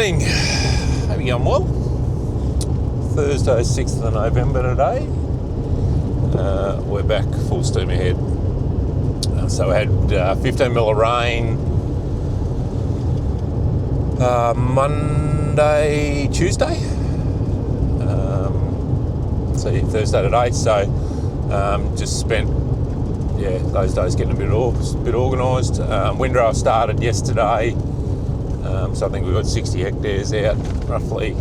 morning. Hope you're going well. Thursday, 6th of November today. We're back full steam ahead. So we had 15 mil of rain Monday, Tuesday. Thursday today. So just spent those days getting a bit organised. Windrow started yesterday. So I think we've got 60 hectares out, roughly.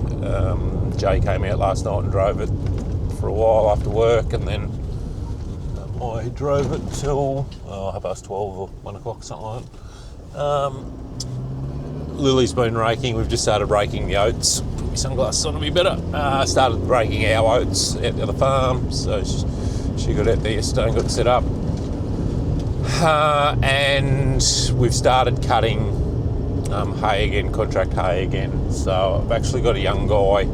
Jay came out last night and drove it for a while after work, and then I drove it till 12:30 or 1 o'clock, something like that. Lily's been raking. We've just started raking the oats. Put my sunglasses on to be better. Started raking our oats out to the farm, so she got out there yesterday and got set up. And we've started cutting hay again, contract hay again. So I've actually got a young guy.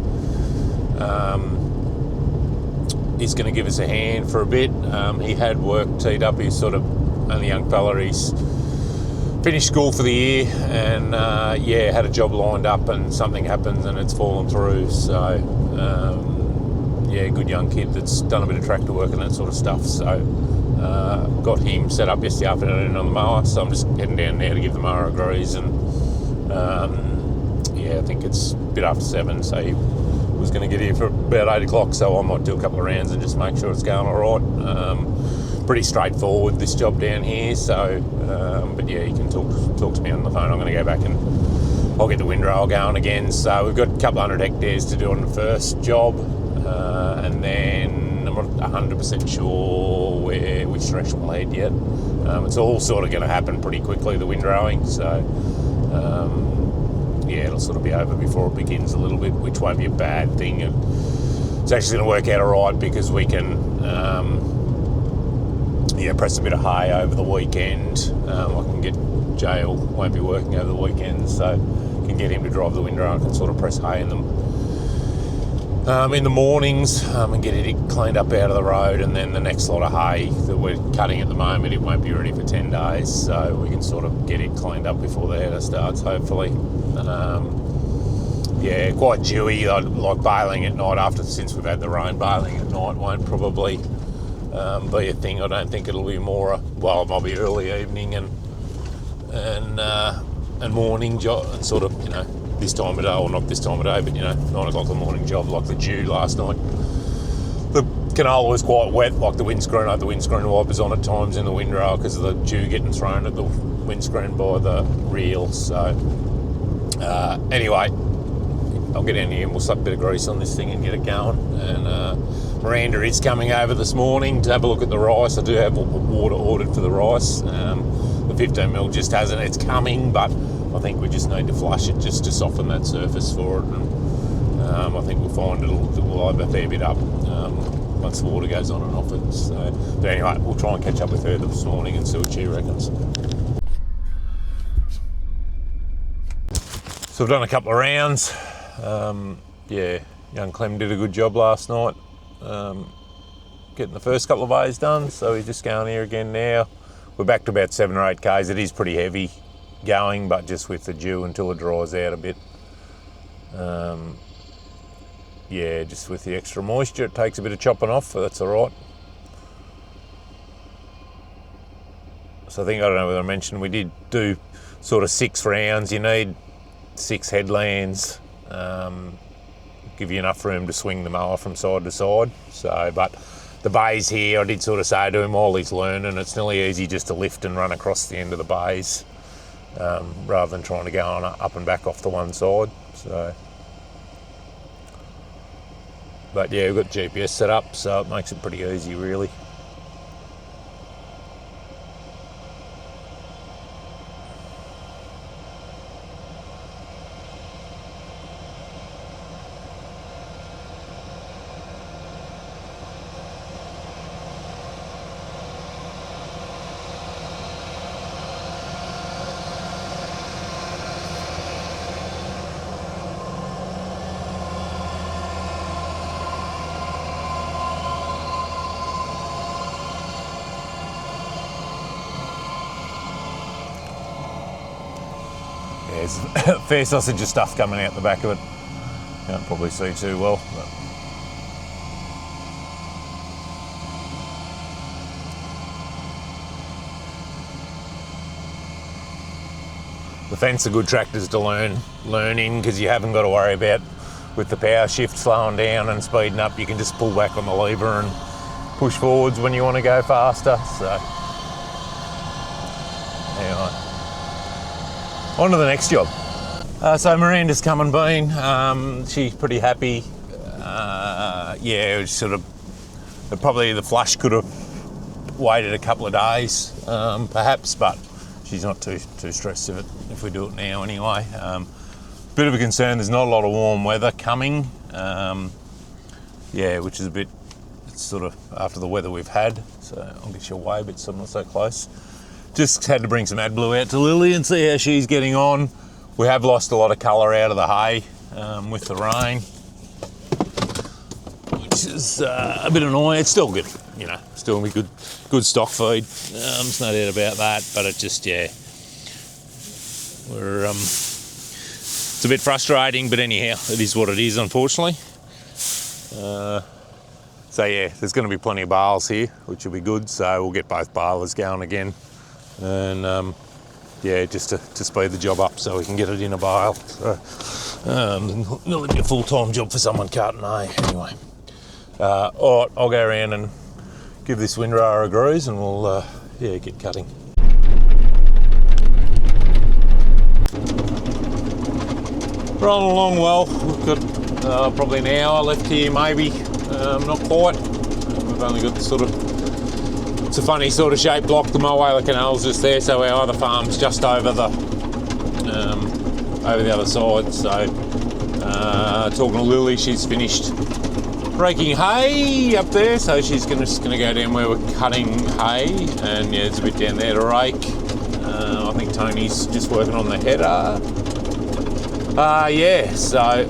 He's going to give us a hand for a bit. He had work teed up. He's sort of only a young fella. He's finished school for the year and had a job lined up, and something happens and it's fallen through. So good young kid that's done a bit of tractor work and that sort of stuff. So got him set up yesterday afternoon on the mower. So I'm just heading down there to give the mower a grease, and I think it's a bit after 7, so he was going to get here for about 8 o'clock, so I might do a couple of rounds and just make sure it's going all right. Pretty straightforward, this job down here, so, you can talk to me on the phone. I'm going to go back and I'll get the windrow going again. So we've got a couple of 100 hectares to do on the first job, and then I'm not 100% sure which direction we'll head yet. It's all sort of going to happen pretty quickly, the windrowing, so it'll sort of be over before it begins a little bit, which won't be a bad thing. It's actually going to work out all right because we can press a bit of hay over the weekend. I can get Jail won't be working over the weekend, so can get him to drive the windrow and can sort of press hay in them in the mornings and get it cleaned up out of the road. And then the next lot of hay that we're cutting at the moment, it won't be ready for 10 days, so we can sort of get it cleaned up before the header starts, hopefully. Quite dewy. I like baling at night since we've had the rain. Baling at night won't probably be a thing. I don't think it'll be more. It might be early evening and morning job, and sort of this time of day, or not this time of day, but 9 o'clock in the morning job, like the dew last night. The canola was quite wet, like the windscreen. I had the windscreen wipers on at times in the windrow because of the dew getting thrown at the windscreen by the reel. So anyway, I'll get in here and we'll slap a bit of grease on this thing and get it going. And Miranda is coming over this morning to have a look at the rice. I do have water ordered for the rice. The 15 mil just hasn't. It's coming, but I think we just need to flush it just to soften that surface for it. And I think we'll find it'll open a fair bit up once the water goes on and off it. So, but anyway, we'll try and catch up with her this morning and see what she reckons. So I've done a couple of rounds. Young Clem did a good job last night getting the first couple of bays done, so he's just going here again now. We're back to about 7 or 8 k's. It is pretty heavy going, but just with the dew until it dries out a bit. Just with the extra moisture, it takes a bit of chopping off, so that's all right. So I don't know whether I mentioned, we did do sort of 6 rounds. You need 6 headlands, give you enough room to swing the mower from side to side. So, but the bays here, I did sort of say to him while he's learning, it's nearly easy just to lift and run across the end of the bays rather than trying to go on up and back off the one side. So, but we've got GPS set up, so it makes it pretty easy, really. there's a fair sausage of stuff coming out the back of it. Can't probably see too well. But the fence are good tractors to learn in, because you haven't got to worry about with the power shift slowing down and speeding up. You can just pull back on the lever and push forwards when you want to go faster. So anyway, on to the next job. So Miranda's come and been. She's pretty happy. Yeah, it was sort of probably the flush could have waited a couple of days, perhaps, but she's not too stressed if we do it now anyway. Bit of a concern, there's not a lot of warm weather coming. Yeah, which is a bit, it's sort of after the weather we've had, so I'll get you away, but it's not so close. Just had to bring some AdBlue out to Lily and see how she's getting on. We have lost a lot of colour out of the hay with the rain, which is a bit annoying. It's still good, you know, still be good stock feed. There's no doubt about that, but it just, yeah, we're it's a bit frustrating, but anyhow, it is what it is, unfortunately. So yeah, there's going to be plenty of bales here, which will be good. So we'll get both balers going again, and yeah, just to speed the job up so we can get it in a bale. So it'll be a full-time job for someone carting hay anyway. All right, I'll go around and give this windrower a grease, and we'll yeah, get cutting. Rolling along well. We've got probably an hour left here, maybe. Not quite. We've only got sort of, it's a funny sort of shaped block. The Moala Canal's just there, so our other farm's just over the other side. So talking to Lily, she's finished raking hay up there, so she's just gonna go down where we're cutting hay, and yeah, there's a bit down there to rake. I think Tony's just working on the header. Yeah, so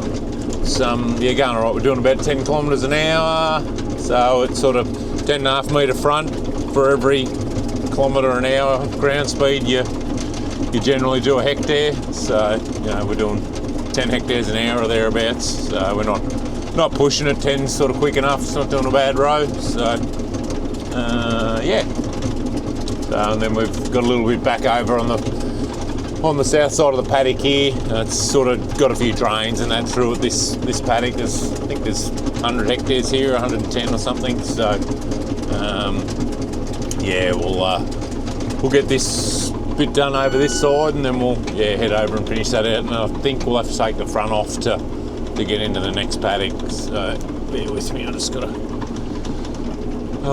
yeah, going all right. We're doing about 10 kilometres an hour, so it's sort of 10.5 metre front for every kilometre an hour ground speed. You generally do a hectare, so you know, we're doing 10 hectares an hour or thereabouts. So we're not pushing it. 10's sort of quick enough. It's not doing a bad road. So yeah. So, and then we've got a little bit back over on the south side of the paddock here. It's sort of got a few drains and that through this paddock. I think there's 100 hectares here, 110 or something. So yeah, we'll get this bit done over this side, and then we'll head over and finish that out. And I think we'll have to take the front off to get into the next paddock. So bear with me, I just got a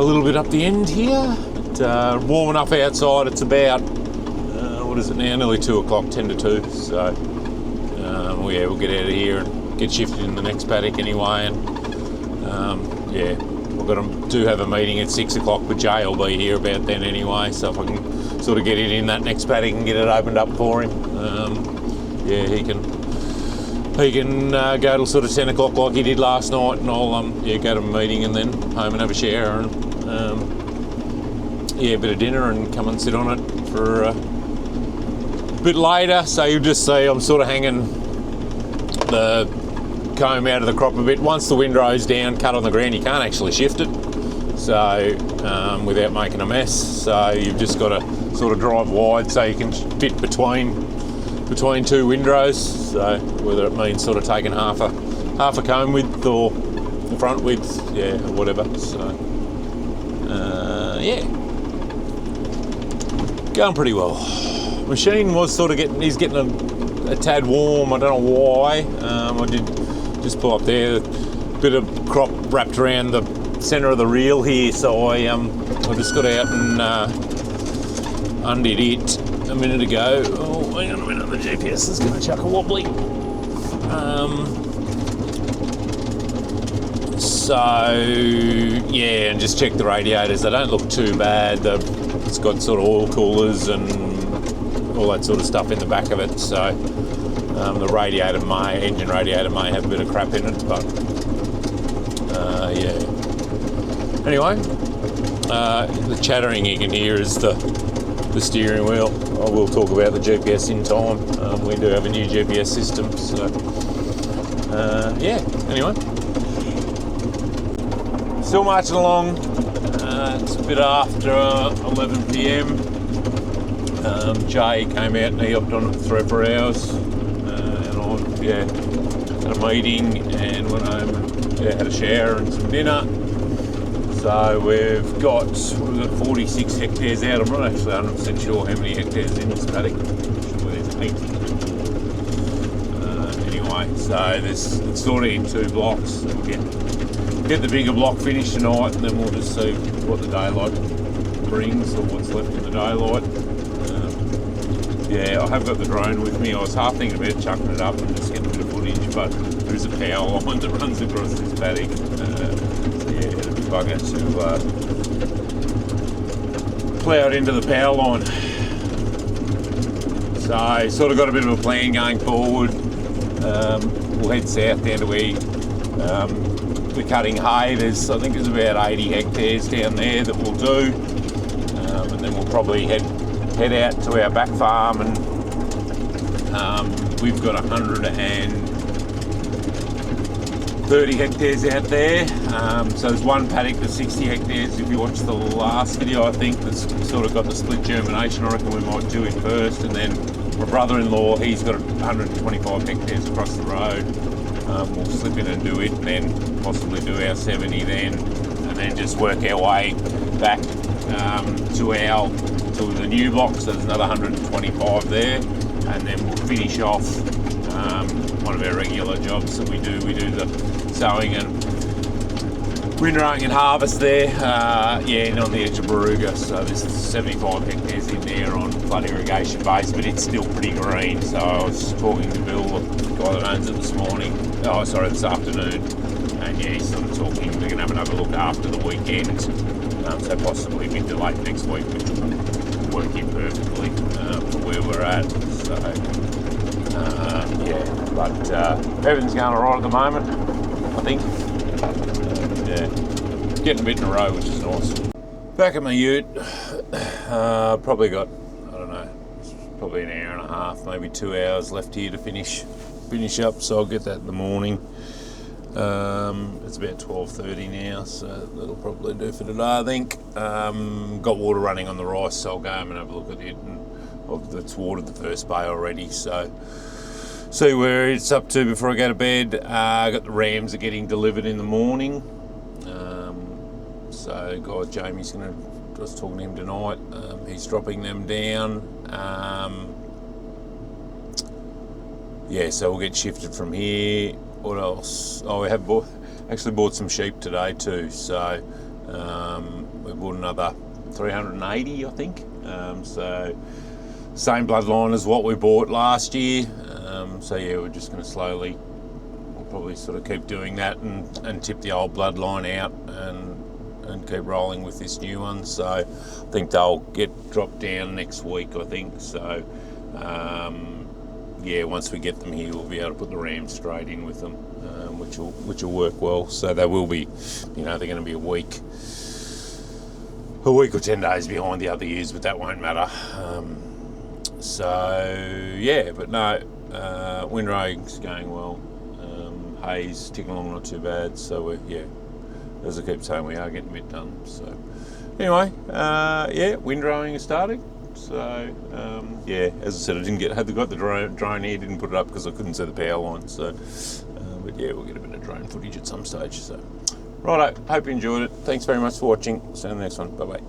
little bit up the end here. But, warm enough outside. It's about what is it now? Nearly 2 o'clock, 10 to 2. So yeah, we'll get out of here and get shifted in the next paddock anyway. And yeah, do have a meeting at 6 o'clock, but Jay will be here about then anyway. So if I can sort of get it in that next paddock and get it opened up for him, yeah, he can go till sort of 10 o'clock like he did last night, and I'll yeah, go to a meeting and then home and have a shower and yeah, a bit of dinner and come and sit on it for a bit later. So you'll just see I'm sort of hanging the comb out of the crop a bit. Once the windrow's down, cut on the ground, you can't actually shift it, so without making a mess. So you've just got to sort of drive wide so you can fit between two windrows. So whether it means sort of taking half a comb width or the front width, yeah, or whatever. So yeah, going pretty well. Machine was sort of getting a tad warm. I don't know why. I did just pull up there, a bit of crop wrapped around the centre of the reel here, so I just got out and undid it a minute ago. Oh, hang on a minute, the GPS is going to chuck a wobbly. So yeah, and just check the radiators. They don't look too bad. It's got sort of oil coolers and all that sort of stuff in the back of it. So the engine radiator may have a bit of crap in it, but yeah. Anyway, the chattering you can hear is the the steering wheel. I will talk about the GPS in time. We do have a new GPS system, so yeah. Anyway, still marching along. It's a bit after 11 p.m. Jay came out and he hopped on for 3 or 4 hours, and I had a meeting and went home and had a shower and some dinner. So we've got 46 hectares out. I'm not actually 100% sure how many hectares in this paddock. I'm sure there's 8. Anyway, so it's sort of in 2 blocks. So we'll get the bigger block finished tonight, and then we'll just see what the daylight brings or what's left in the daylight. Yeah, I have got the drone with me. I was half thinking about chucking it up and just getting a bit of footage, but there's a power line that runs across this paddock. So yeah, it'll be bugger to plough it into the power line. So sort of got a bit of a plan going forward. We'll head south down to where we're cutting hay. I think there's about 80 hectares down there that we'll do, and then we'll probably head out to our back farm, and we've got 130 hectares out there. So there's one paddock that's 60 hectares. If you watch the last video, I think that's sort of got the split germination. I reckon we might do it first, and then my brother-in-law, he's got 125 hectares across the road. We'll slip in and do it, and then possibly do our 70 then, and then just work our way back to the new block. So there's another 125 there, and then we'll finish off one of our regular jobs that we do. We do the sowing and windrowing and harvest there, and on the edge of Baruga. So there's 75 hectares in there on flood irrigation base, but it's still pretty green. So I was talking to Bill, the guy that owns it, this afternoon, and yeah, he's sort of talking, we're going to have another look after the weekend, so possibly mid to late next week, which will work in perfectly for where we're at. So but everything's going alright at the moment, I think. Getting a bit in a row, which is nice. Back at my ute, probably got, I don't know, probably an hour and a half, maybe 2 hours left here to finish up, so I'll get that in the morning. It's about 12:30 now, so that'll probably do for today, I think. Got water running on the rice, so I'll go home and have a look at it, and it's watered the first bay already, so see where it's up to before I go to bed. Got the rams are getting delivered in the morning. So God, Jamie's I was talking to him tonight, he's dropping them down. So we'll get shifted from here. What else? Oh, we have bought some sheep today too, so we bought another 380, I think. So same bloodline as what we bought last year. So yeah, we're just going to we'll probably sort of keep doing that and tip the old bloodline out and keep rolling with this new one. So I think they'll get dropped down next week, I think. So once we get them here, we'll be able to put the rams straight in with them, which will work well. So they will be, they're going to be a week or 10 days behind the other years, but that won't matter. But no, windrowing's going well. Hay's ticking along not too bad. So as I keep saying, we are getting a bit done. So anyway, windrowing is starting. So as I said, I got the drone here, didn't put it up because I couldn't see the power line. So, we'll get a bit of drone footage at some stage. So, righto, hope you enjoyed it. Thanks very much for watching. See you in the next one. Bye bye.